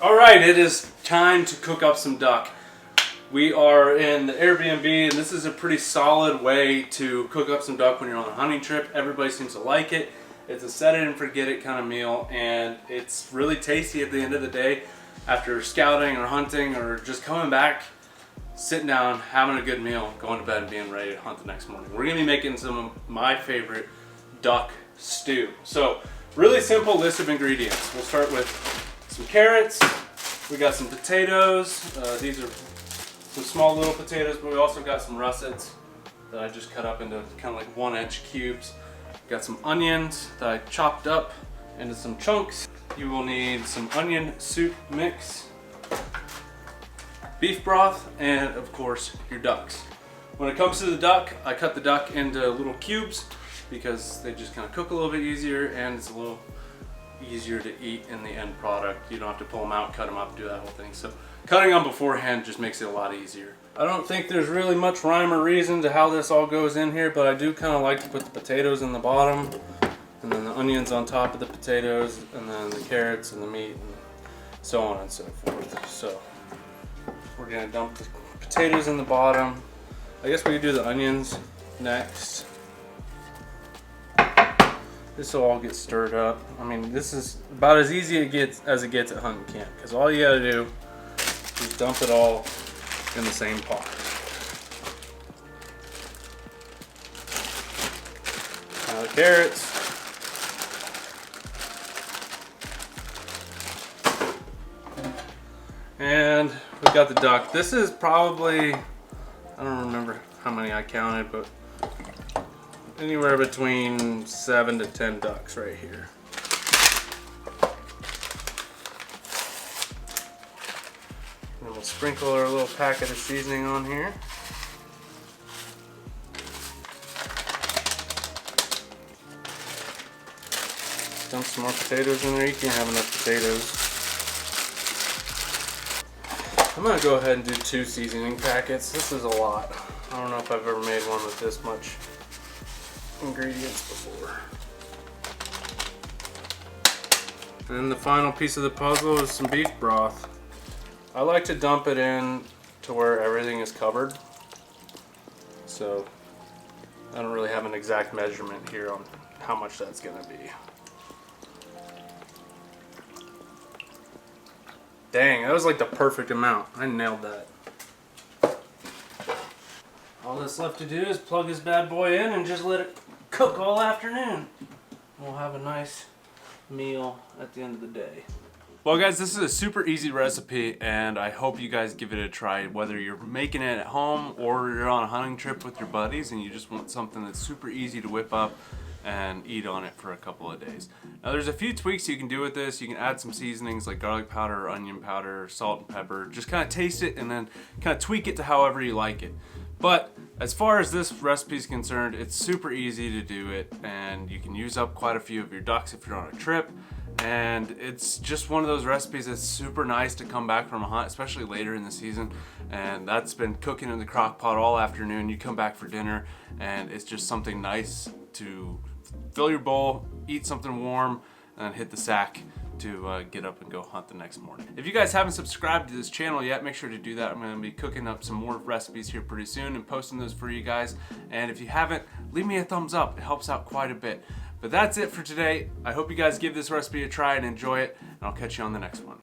All right, it is time to cook up some duck. We are in the Airbnb, and this is a pretty solid way to cook up some duck when you're on a hunting trip. Everybody seems to like it. It's a set it and forget it kind of meal, and it's really tasty at the end of the day after scouting or hunting or just coming back, sitting down, having a good meal, going to bed and being ready to hunt the next morning. We're gonna be making some of my favorite duck stew. So, really simple list of ingredients. We'll start with some carrots. We got some potatoes. These are some small little potatoes, but we also got some russets that I just cut up into kind of like 1-inch cubes. Got some onions that I chopped up into some chunks. You will need some onion soup mix, beef broth, and of course your ducks. When it comes to the duck, I cut the duck into little cubes because they just kind of cook a little bit easier, and it's a little easier to eat in the end product. You don't have to pull them out, cut them up, do that whole thing. So cutting them beforehand just makes it a lot easier. I don't think there's really much rhyme or reason to how this all goes in here, but I do kind of like to put the potatoes in the bottom, and then the onions on top of the potatoes, and then the carrots and the meat, and so on and so forth. So we're gonna dump the potatoes in the bottom. I guess we could do the onions next. This will all get stirred up. I mean, this is about as easy as it gets at hunting camp, because all you gotta do is dump it all in the same pot. Now the carrots. And we got the duck. This is probably, I don't remember how many I counted, but anywhere between 7 to 10 ducks right here. And we'll sprinkle our little packet of seasoning on here. Dump some more potatoes in there. You can't have enough potatoes. I'm gonna go ahead and do 2 seasoning packets. This is a lot. I don't know if I've ever made one with this much ingredients before. And then the final piece of the puzzle is some beef broth. I like to dump it in to where everything is covered. So I don't really have an exact measurement here on how much that's gonna be. Dang, that was like the perfect amount. I nailed that. All that's left to do is plug this bad boy in and just let it cook all afternoon. We'll have a nice meal at the end of the day. Well guys, this is a super easy recipe, and I hope you guys give it a try, whether you're making it at home or you're on a hunting trip with your buddies and you just want something that's super easy to whip up and eat on it for a couple of days. Now there's a few tweaks you can do with this. You can add some seasonings like garlic powder or onion powder, salt and pepper. Just kind of taste it and then kind of tweak it to however you like it. But as far as this recipe is concerned, it's super easy to do it, and you can use up quite a few of your ducks if you're on a trip. And it's just one of those recipes that's super nice to come back from a hunt, especially later in the season. And that's been cooking in the crock pot all afternoon. You come back for dinner and it's just something nice to fill your bowl, eat something warm, and hit the sack to get up and go hunt the next morning. If you guys haven't subscribed to this channel yet, make sure to do that. I'm going to be cooking up some more recipes here pretty soon and posting those for you guys. And if you haven't, leave me a thumbs up. It helps out quite a bit. But that's it for today. I hope you guys give this recipe a try and enjoy it, and I'll catch you on the next one.